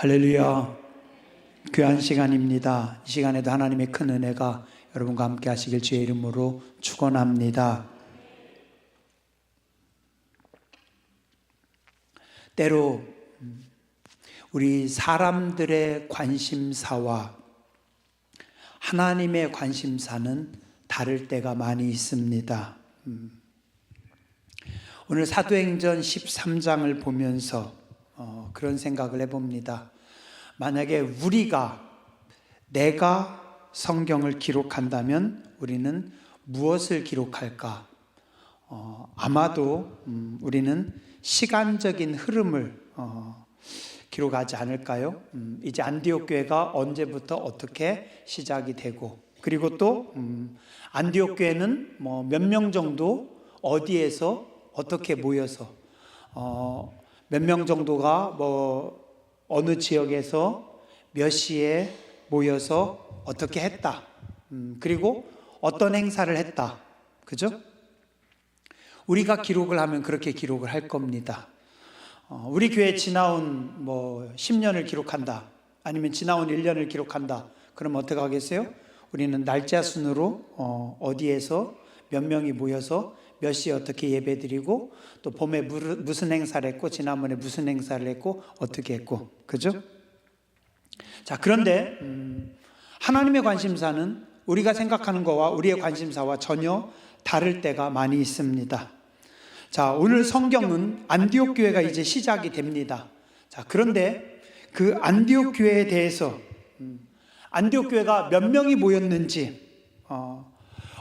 할렐루야. 귀한 시간입니다. 이 시간에도 하나님의 큰 은혜가 여러분과 함께 하시길 주의 이름으로 축원합니다. 때로 우리 사람들의 관심사와 하나님의 관심사는 다를 때가 많이 있습니다. 오늘 사도행전 13장을 보면서 그런 생각을 해봅니다. 만약에 내가 성경을 기록한다면 우리는 무엇을 기록할까? 아마도 우리는 시간적인 흐름을 기록하지 않을까요? 이제 안디옥 교회가 언제부터 어떻게 시작이 되고, 그리고 또 안디옥 교회는 몇 명 정도 어디에서 어떻게 모여서 몇 명 정도가 어느 지역에서 몇 시에 모여서 어떻게 했다. 그리고 어떤 행사를 했다. 그죠? 우리가 기록을 하면 그렇게 기록을 할 겁니다. 우리 교회 지나온 10년을 기록한다. 아니면 지나온 1년을 기록한다. 그럼 어떻게 하겠어요? 우리는 날짜 순으로 어디에서 몇 명이 모여서 몇 시에 어떻게 예배드리고, 또 봄에 무슨 행사를 했고, 지난번에 무슨 행사를 했고, 어떻게 했고, 그죠? 자, 그런데 하나님의 관심사는 우리가 생각하는 거와 우리의 관심사와 전혀 다를 때가 많이 있습니다. 자, 오늘 성경은 안디옥 교회가 이제 시작이 됩니다. 자, 그런데 그 안디옥 교회에 대해서 안디옥 교회가 몇 명이 모였는지,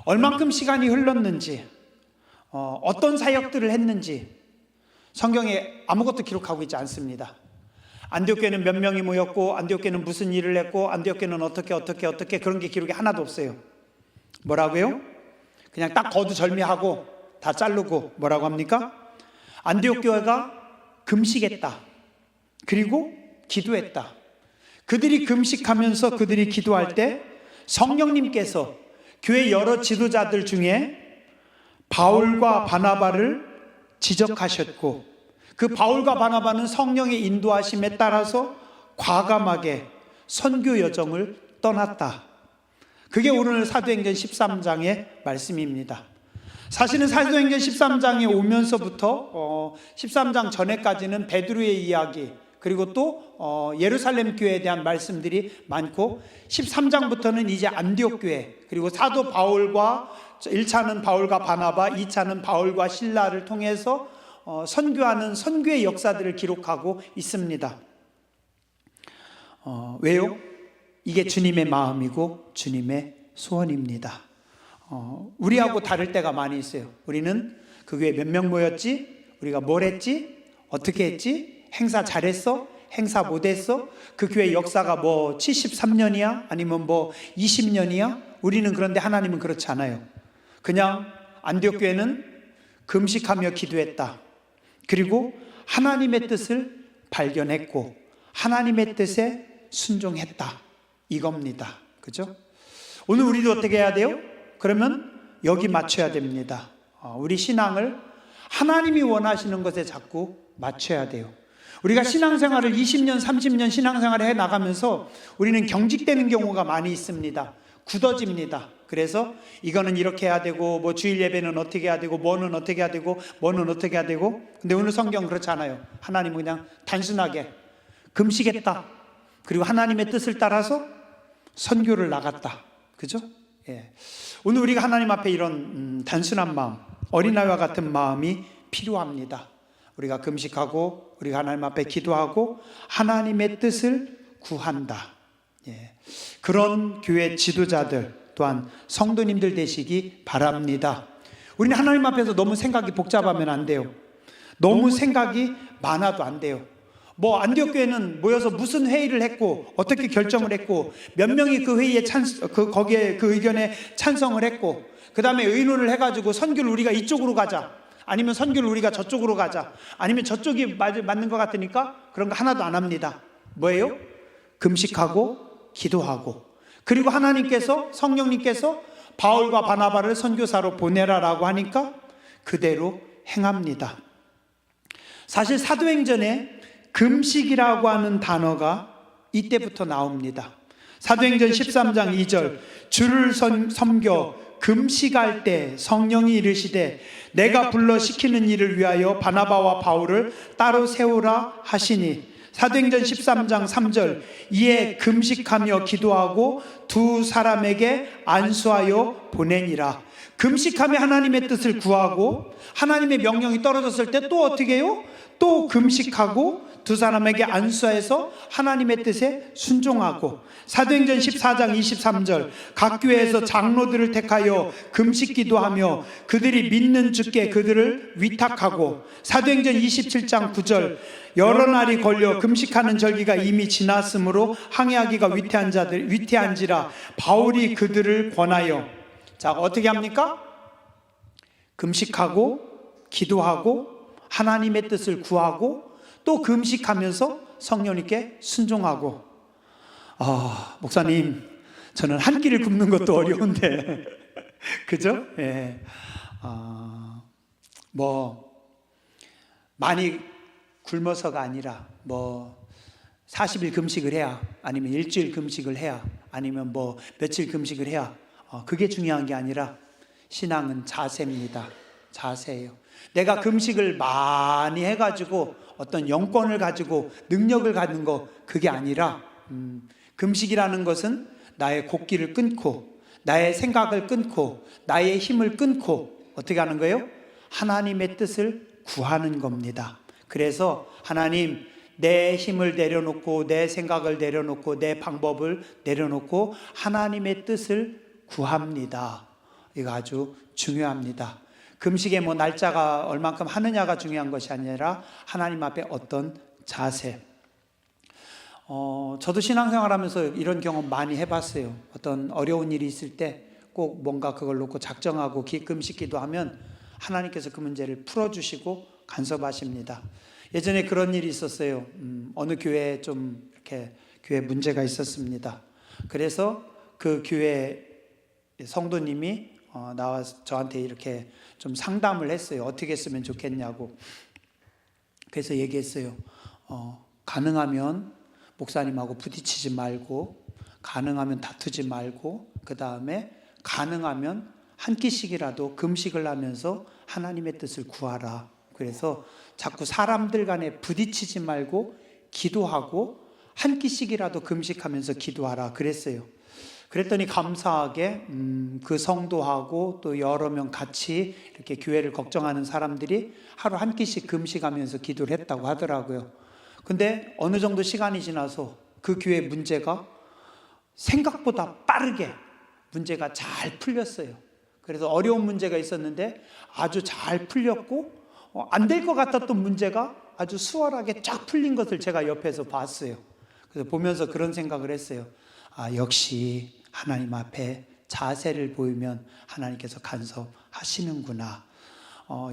얼만큼 시간이 흘렀는지, 어떤 사역들을 했는지 성경에 아무것도 기록하고 있지 않습니다. 안디옥 교회는 몇 명이 모였고, 안디옥 교회는 무슨 일을 했고, 안디옥 교회는 어떻게 그런 게 기록이 하나도 없어요. 뭐라고요? 그냥 딱 거두절미하고 다 자르고 뭐라고 합니까? 안디옥 교회가 금식했다. 그리고 기도했다. 그들이 금식하면서 그들이 기도할 때 성령님께서 교회 여러 지도자들 중에 바울과 바나바를 지적하셨고, 그 바울과 바나바는 성령의 인도하심에 따라서 과감하게 선교 여정을 떠났다. 그게 오늘 사도행전 13장의 말씀입니다. 사실은 사도행전 13장에 오면서부터 13장 전에까지는 베드로의 이야기, 그리고 또 예루살렘 교회에 대한 말씀들이 많고, 13장부터는 이제 안디옥 교회, 그리고 사도 바울과 1차는 바울과 바나바, 2차는 바울과 실라를 통해서 선교하는 선교의 역사들을 기록하고 있습니다. 왜요? 이게 주님의 마음이고 주님의 소원입니다. 우리하고 다를 때가 많이 있어요. 우리는 그 교회에 몇 명 모였지? 우리가 뭘 했지? 어떻게 했지? 행사 잘했어? 행사 못했어? 그 교회 역사가 73년이야? 아니면 20년이야? 우리는 그런데 하나님은 그렇지 않아요. 그냥 안디옥 교회는 금식하며 기도했다. 그리고 하나님의 뜻을 발견했고 하나님의 뜻에 순종했다. 이겁니다. 그죠? 오늘 우리도 어떻게 해야 돼요? 그러면 여기 맞춰야 됩니다. 우리 신앙을 하나님이 원하시는 것에 자꾸 맞춰야 돼요. 우리가 신앙생활을 20년, 30년 신앙생활을 해나가면서 우리는 경직되는 경우가 많이 있습니다. 굳어집니다. 그래서 이거는 이렇게 해야 되고, 주일 예배는 어떻게 해야 되고, 뭐는 어떻게 해야 되고, 뭐는 어떻게 해야 되고. 근데 오늘 성경은 그렇지 않아요. 하나님은 그냥 단순하게 금식했다. 그리고 하나님의 뜻을 따라서 선교를 나갔다. 그죠? 예. 오늘 우리가 하나님 앞에 이런 단순한 마음, 어린아이와 같은 마음이 필요합니다. 우리가 금식하고 우리가 하나님 앞에 기도하고 하나님의 뜻을 구한다. 예. 그런 교회 지도자들 또한 성도님들 되시기 바랍니다. 우리는 하나님 앞에서 너무 생각이 복잡하면 안 돼요. 너무 생각이 많아도 안 돼요. 안디옥 교회는 모여서 무슨 회의를 했고 어떻게 결정을 했고 몇 명이 그 회의에 거기에 그 의견에 찬성을 했고, 그 다음에 의논을 해가지고 선교를 우리가 이쪽으로 가자, 아니면 선교를 우리가 저쪽으로 가자, 아니면 저쪽이 맞는 것 같으니까 그런 거 하나도 안 합니다. 뭐예요? 금식하고 기도하고, 그리고 하나님께서, 성령님께서 바울과 바나바를 선교사로 보내라라고 하니까 그대로 행합니다. 사실 사도행전에 금식이라고 하는 단어가 이때부터 나옵니다. 사도행전 13장 2절, 주를 섬겨 금식할 때 성령이 이르시되 내가 불러 시키는 일을 위하여 바나바와 바울을 따로 세우라 하시니, 사도행전 13장 3절, 이에 금식하며 기도하고 두 사람에게 안수하여 보내니라. 금식하며 하나님의 뜻을 구하고, 하나님의 명령이 떨어졌을 때 또 어떻게 해요? 또 금식하고 두 사람에게 안수해서 하나님의 뜻에 순종하고, 사도행전 14장 23절, 각 교회에서 장로들을 택하여 금식 기도하며 그들이 믿는 주께 그들을 위탁하고, 사도행전 27장 9절, 여러 날이 걸려 금식하는 절기가 이미 지났으므로 항해하기가 위태한지라 바울이 그들을 권하여. 자, 어떻게 합니까? 금식하고 기도하고 하나님의 뜻을 구하고 또 금식하면서 성령님께 순종하고. 목사님, 저는 한 끼를 굶는 것도 어려운데 그죠? 예. 많이 굶어서가 아니라 40일 금식을 해야, 아니면 일주일 금식을 해야, 아니면 며칠 금식을 해야, 그게 중요한 게 아니라 신앙은 자세입니다. 자세예요. 내가 금식을 많이 해가지고 어떤 영권을 가지고 능력을 갖는 거, 그게 아니라 금식이라는 것은 나의 곡기를 끊고 나의 생각을 끊고 나의 힘을 끊고 어떻게 하는 거예요? 하나님의 뜻을 구하는 겁니다. 그래서 하나님, 내 힘을 내려놓고 내 생각을 내려놓고 내 방법을 내려놓고 하나님의 뜻을 구합니다. 이거 아주 중요합니다. 금식의 날짜가 얼만큼 하느냐가 중요한 것이 아니라 하나님 앞에 어떤 자세. 저도 신앙생활 하면서 이런 경험 많이 해봤어요. 어떤 어려운 일이 있을 때 꼭 뭔가 그걸 놓고 작정하고 금식 기도하면 하나님께서 그 문제를 풀어주시고 간섭하십니다. 예전에 그런 일이 있었어요. 어느 교회에 좀 이렇게 교회 문제가 있었습니다. 그래서 그 교회 성도님이 나와서 저한테 이렇게 좀 상담을 했어요. 어떻게 했으면 좋겠냐고. 그래서 얘기했어요. 가능하면 목사님하고 부딪히지 말고, 가능하면 다투지 말고, 그 다음에 가능하면 한 끼씩이라도 금식을 하면서 하나님의 뜻을 구하라. 그래서 자꾸 사람들 간에 부딪히지 말고 기도하고 한 끼씩이라도 금식하면서 기도하라 그랬어요. 그랬더니 감사하게 그 성도하고 또 여러 명 같이 이렇게 교회를 걱정하는 사람들이 하루 한 끼씩 금식하면서 기도를 했다고 하더라고요. 근데 어느 정도 시간이 지나서 그 교회 문제가 생각보다 빠르게 문제가 잘 풀렸어요. 그래서 어려운 문제가 있었는데 아주 잘 풀렸고, 안 될 것 같았던 문제가 아주 수월하게 쫙 풀린 것을 제가 옆에서 봤어요. 그래서 보면서 그런 생각을 했어요. 역시 하나님 앞에 자세를 보이면 하나님께서 간섭하시는구나.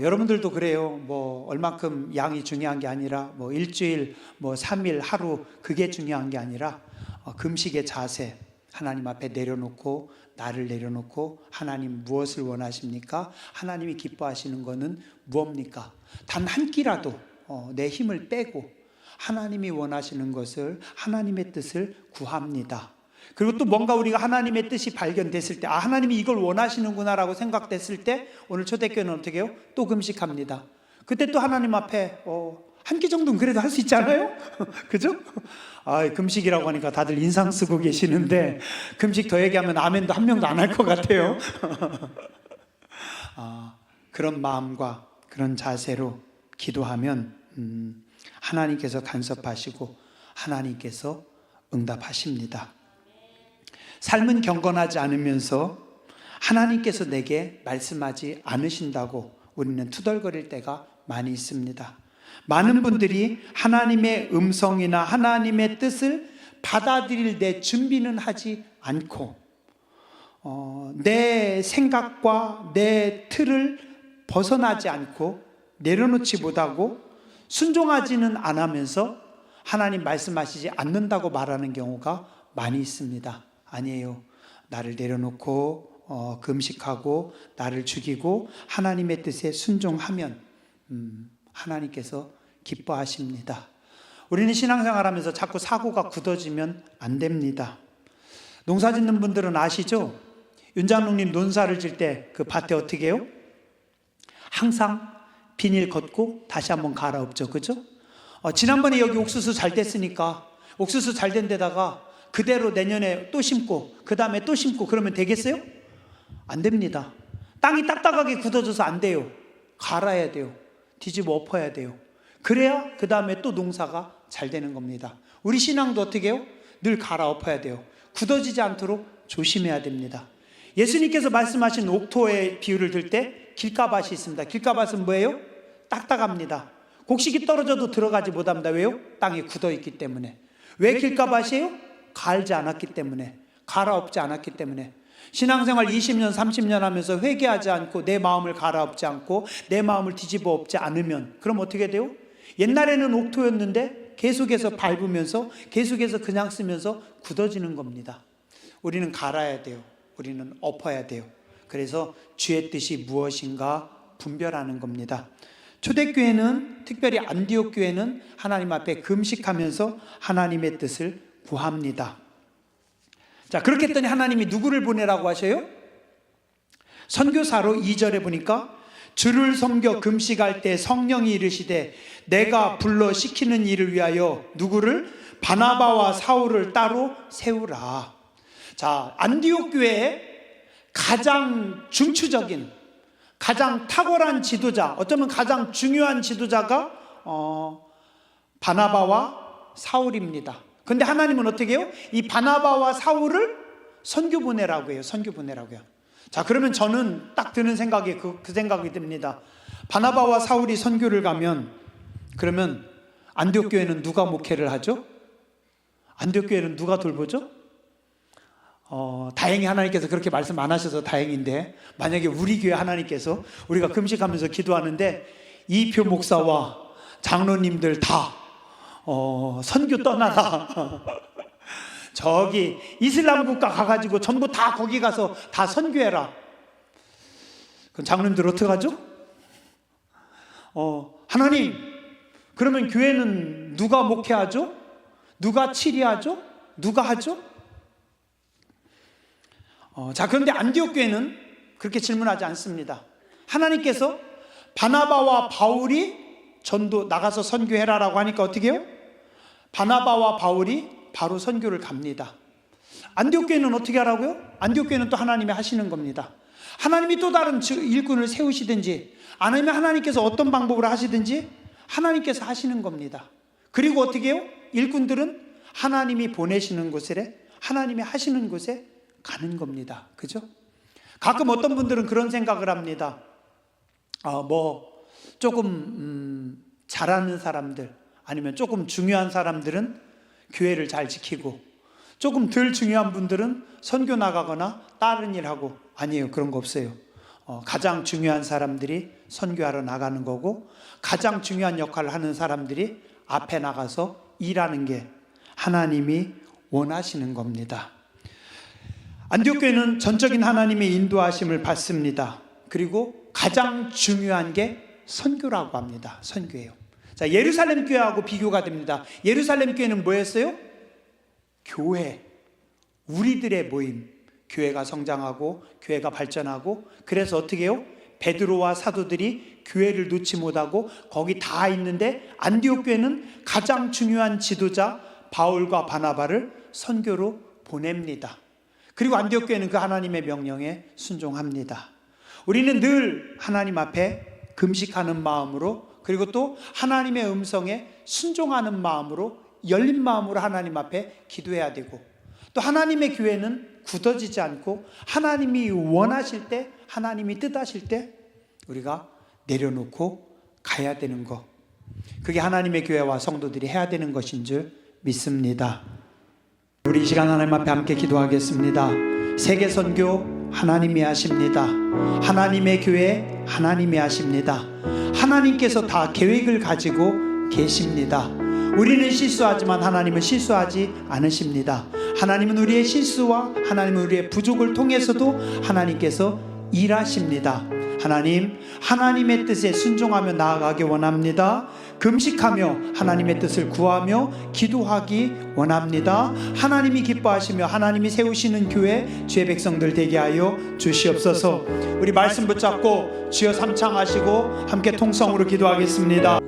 여러분들도 그래요. 얼만큼 양이 중요한 게 아니라 일주일, 3일, 하루, 그게 중요한 게 아니라 금식의 자세, 하나님 앞에 내려놓고 나를 내려놓고 하나님 무엇을 원하십니까? 하나님이 기뻐하시는 것은 무엇입니까? 단 한 끼라도 내 힘을 빼고 하나님이 원하시는 것을, 하나님의 뜻을 구합니다. 그리고 또 뭔가 우리가 하나님의 뜻이 발견됐을 때, 하나님이 이걸 원하시는구나 라고 생각됐을 때, 오늘 초대교회는 어떻게 해요? 또 금식합니다. 그때 또 하나님 앞에 한 끼 정도는 그래도 할 수 있잖아요? 그죠? 금식이라고 하니까 다들 인상 쓰고 계시는데, 금식 더 얘기하면 아멘도 한 명도 안 할 것 같아요. 그런 마음과 그런 자세로 기도하면 하나님께서 간섭하시고 하나님께서 응답하십니다. 삶은 경건하지 않으면서 하나님께서 내게 말씀하지 않으신다고 우리는 투덜거릴 때가 많이 있습니다. 많은 분들이 하나님의 음성이나 하나님의 뜻을 받아들일 내 준비는 하지 않고 내 생각과 내 틀을 벗어나지 않고 내려놓지 못하고 순종하지는 않으면서 하나님 말씀하시지 않는다고 말하는 경우가 많이 있습니다. 아니에요. 나를 내려놓고 금식하고 나를 죽이고 하나님의 뜻에 순종하면 하나님께서 기뻐하십니다. 우리는 신앙생활하면서 자꾸 사고가 굳어지면 안 됩니다. 농사 짓는 분들은 아시죠? 윤장로님 논사를 질 때 그 밭에 어떻게 해요? 항상 비닐 걷고 다시 한번 갈아엎죠. 그죠? 지난번에 여기 옥수수 잘 됐으니까 옥수수 잘 된 데다가 그대로 내년에 또 심고 그 다음에 또 심고 그러면 되겠어요? 안 됩니다. 땅이 딱딱하게 굳어져서 안 돼요. 갈아야 돼요. 뒤집어 엎어야 돼요. 그래야 그 다음에 또 농사가 잘 되는 겁니다. 우리 신앙도 어떻게 해요? 늘 갈아엎어야 돼요. 굳어지지 않도록 조심해야 됩니다. 예수님께서 말씀하신 옥토의 비유를 들 때 길가밭이 있습니다. 길가밭은 뭐예요? 딱딱합니다. 곡식이 떨어져도 들어가지 못합니다. 왜요? 땅이 굳어있기 때문에. 왜 길가밭이에요? 갈지 않았기 때문에, 갈아엎지 않았기 때문에. 신앙생활 20년 30년 하면서 회개하지 않고 내 마음을 갈아엎지 않고 내 마음을 뒤집어 엎지 않으면 그럼 어떻게 돼요? 옛날에는 옥토였는데 계속해서 밟으면서 계속해서 그냥 쓰면서 굳어지는 겁니다. 우리는 갈아야 돼요. 우리는 엎어야 돼요. 그래서 주의 뜻이 무엇인가 분별하는 겁니다. 초대교회는, 특별히 안디옥 교회는 하나님 앞에 금식하면서 하나님의 뜻을 구합니다. 자, 그렇게 했더니 하나님이 누구를 보내라고 하셔요? 선교사로 2절에 보니까 주를 섬겨 금식할 때 성령이 이르시되 내가 불러 시키는 일을 위하여 누구를? 바나바와 사울을 따로 세우라. 자, 안디옥 교회의 가장 중추적인, 가장 탁월한 지도자, 어쩌면 가장 중요한 지도자가 바나바와 사울입니다. 근데 하나님은 어떻게 해요? 이 바나바와 사울을 선교 보내라고 해요. 선교 보내라고 해요. 자, 그러면 저는 딱 드는 생각이 그 생각이 듭니다. 바나바와 사울이 선교를 가면 그러면 안디옥 교회는 누가 목회를 하죠? 안디옥 교회는 누가 돌보죠? 다행히 하나님께서 그렇게 말씀 안 하셔서 다행인데, 만약에 우리 교회 하나님께서 우리가 금식하면서 기도하는데 이표 목사와 장로님들 다 선교 떠나라 저기 이슬람 국가 가가지고 전부 다 거기 가서 다 선교해라. 그럼 장로님들 어떡하죠? 하나님, 그러면 교회는 누가 목회하죠? 누가 치리하죠? 누가 하죠? 자, 그런데 안디옥 교회는 그렇게 질문하지 않습니다. 하나님께서 바나바와 바울이 전도 나가서 선교해라라고 하니까 어떻게 해요? 바나바와 바울이 바로 선교를 갑니다. 안디옥 교회는 어떻게 하라고요? 안디옥 교회는 또 하나님이 하시는 겁니다. 하나님이 또 다른 일꾼을 세우시든지 아니면 하나님께서 어떤 방법으로 하시든지 하나님께서 하시는 겁니다. 그리고 어떻게 해요? 일꾼들은 하나님이 보내시는 곳에, 하나님이 하시는 곳에 가는 겁니다. 그죠? 가끔 어떤 분들은 그런 생각을 합니다. 조금 잘하는 사람들, 아니면 조금 중요한 사람들은 교회를 잘 지키고 조금 덜 중요한 분들은 선교 나가거나 다른 일하고. 아니에요. 그런 거 없어요. 가장 중요한 사람들이 선교하러 나가는 거고, 가장 중요한 역할을 하는 사람들이 앞에 나가서 일하는 게 하나님이 원하시는 겁니다. 안디옥 교회는 전적인 하나님의 인도하심을 받습니다. 그리고 가장 중요한 게 선교라고 합니다. 선교예요. 자, 예루살렘 교회하고 비교가 됩니다. 예루살렘 교회는 뭐였어요? 교회, 우리들의 모임. 교회가 성장하고 교회가 발전하고, 그래서 어떻게 해요? 베드로와 사도들이 교회를 놓지 못하고 거기 다 있는데, 안디옥 교회는 가장 중요한 지도자 바울과 바나바를 선교로 보냅니다. 그리고 안디옥 교회는 그 하나님의 명령에 순종합니다. 우리는 늘 하나님 앞에 금식하는 마음으로, 그리고 또 하나님의 음성에 순종하는 마음으로, 열린 마음으로 하나님 앞에 기도해야 되고, 또 하나님의 교회는 굳어지지 않고 하나님이 원하실 때, 하나님이 뜻하실 때 우리가 내려놓고 가야 되는 것, 그게 하나님의 교회와 성도들이 해야 되는 것인 줄 믿습니다. 우리 이 시간 하나님 앞에 함께 기도하겠습니다. 세계 선교 하나님이 하십니다. 하나님의 교회 하나님이 하십니다. 하나님께서 다 계획을 가지고 계십니다. 우리는 실수하지만 하나님은 실수하지 않으십니다. 하나님은 우리의 실수와 하나님은 우리의 부족을 통해서도 하나님께서 일하십니다. 하나님, 하나님의 뜻에 순종하며 나아가기 원합니다. 금식하며 하나님의 뜻을 구하며 기도하기 원합니다. 하나님이 기뻐하시며 하나님이 세우시는 교회 주의 백성들 되게 하여 주시옵소서. 우리 말씀 붙잡고 주여 삼창하시고 함께 통성으로 기도하겠습니다.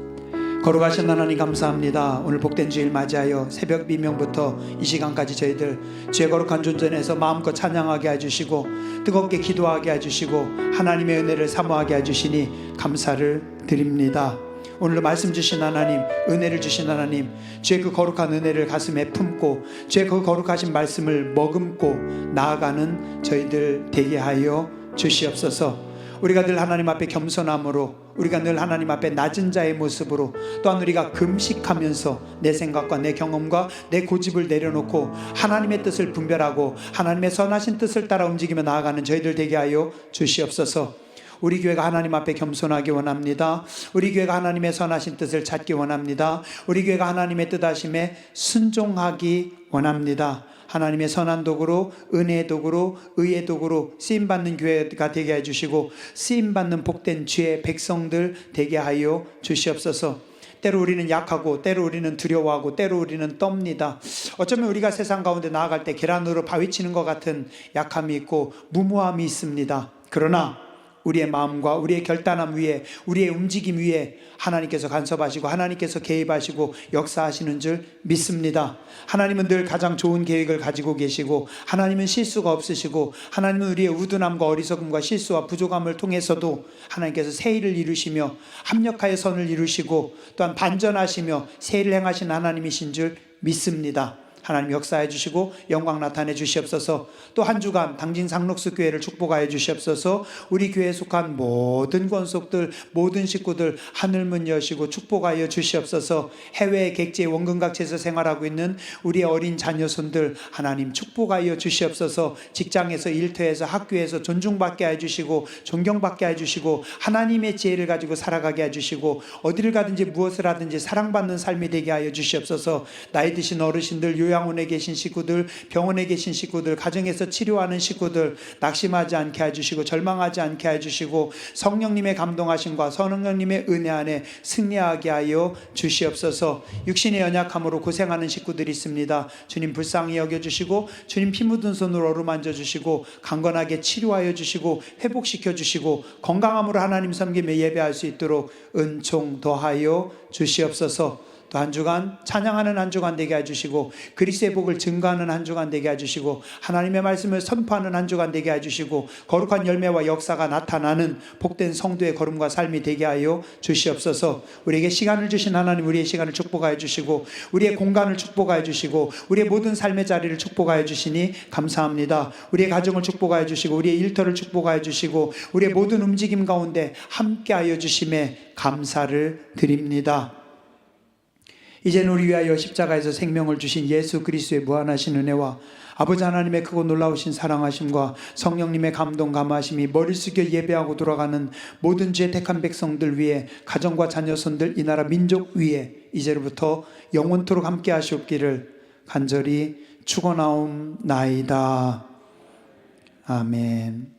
거룩하신 하나님 감사합니다. 오늘 복된 주일 맞이하여 새벽 미명부터 이 시간까지 저희들 주의 거룩한 존전에서 마음껏 찬양하게 해주시고 뜨겁게 기도하게 해주시고 하나님의 은혜를 사모하게 해주시니 감사를 드립니다. 오늘도 말씀 주신 하나님, 은혜를 주신 하나님, 주의 그 거룩한 은혜를 가슴에 품고 주의 그 거룩하신 말씀을 머금고 나아가는 저희들 되게 하여 주시옵소서. 우리가 늘 하나님 앞에 겸손함으로, 우리가 늘 하나님 앞에 낮은 자의 모습으로, 또한 우리가 금식하면서 내 생각과 내 경험과 내 고집을 내려놓고 하나님의 뜻을 분별하고 하나님의 선하신 뜻을 따라 움직이며 나아가는 저희들 되게 하여 주시옵소서. 우리 교회가 하나님 앞에 겸손하기 원합니다. 우리 교회가 하나님의 선하신 뜻을 찾기 원합니다. 우리 교회가 하나님의 뜻하심에 순종하기 원합니다. 하나님의 선한 도구로, 은혜의 도구로, 의의 도구로 쓰임받는 교회가 되게 해주시고 쓰임받는 복된 주의 백성들 되게 하여 주시옵소서. 때로 우리는 약하고 때로 우리는 두려워하고 때로 우리는 떱니다. 어쩌면 우리가 세상 가운데 나아갈 때 계란으로 바위치는 것 같은 약함이 있고 무모함이 있습니다. 그러나 우리의 마음과 우리의 결단함 위에, 우리의 움직임 위에 하나님께서 간섭하시고 하나님께서 개입하시고 역사하시는 줄 믿습니다. 하나님은 늘 가장 좋은 계획을 가지고 계시고 하나님은 실수가 없으시고 하나님은 우리의 우둔함과 어리석음과 실수와 부족함을 통해서도 하나님께서 새 일을 이루시며 합력하여 선을 이루시고 또한 반전하시며 새 일을 행하신 하나님이신 줄 믿습니다. 하나님 역사해 주시고 영광 나타내 주시옵소서. 또 한 주간 당진 상록수 교회를 축복하여 주시옵소서. 우리 교회에 속한 모든 권속들, 모든 식구들 하늘문 여시고 축복하여 주시옵소서. 해외 객지에 원근각지에서 생활하고 있는 우리의 어린 자녀손들 하나님 축복하여 주시옵소서. 직장에서, 일터에서, 학교에서 존중받게 해주시고 존경받게 해주시고 하나님의 지혜를 가지고 살아가게 해주시고 어디를 가든지 무엇을 하든지 사랑받는 삶이 되게 하여 주시옵소서. 나이 드신 어르신들, 요양원에 계신 식구들, 병원에 계신 식구들, 가정에서 치료하는 식구들 낙심하지 않게 해주시고 절망하지 않게 해주시고 성령님의 감동하심과 성령님의 은혜 안에 승리하게 하여 주시옵소서. 육신의 연약함으로 고생하는 식구들이 있습니다. 주님 불쌍히 여겨주시고 주님 피 묻은 손으로 어루만져 주시고 강건하게 치료하여 주시고 회복시켜 주시고 건강함으로 하나님 섬기며 예배할 수 있도록 은총 더하여 주시옵소서. 또 한 주간 찬양하는 한 주간 되게 해주시고 그리스도의 복을 증거하는 한 주간 되게 해주시고 하나님의 말씀을 선포하는 한 주간 되게 해주시고 거룩한 열매와 역사가 나타나는 복된 성도의 걸음과 삶이 되게 하여 주시옵소서. 우리에게 시간을 주신 하나님, 우리의 시간을 축복하여 주시고 우리의 공간을 축복하여 주시고 우리의 모든 삶의 자리를 축복하여 주시니 감사합니다. 우리의 가정을 축복하여 주시고 우리의 일터를 축복하여 주시고 우리의 모든 움직임 가운데 함께하여 주심에 감사를 드립니다. 이제는 우리 위하여 십자가에서 생명을 주신 예수 그리스도의 무한하신 은혜와 아버지 하나님의 크고 놀라우신 사랑하심과 성령님의 감동 감화심이 머리 숙여 예배하고 돌아가는 모든 주의 택한 백성들 위해 가정과 자녀손들 이 나라 민족 위에 이제로부터 영원토록 함께 하시옵기를 간절히 축원하옵나이다. 아멘.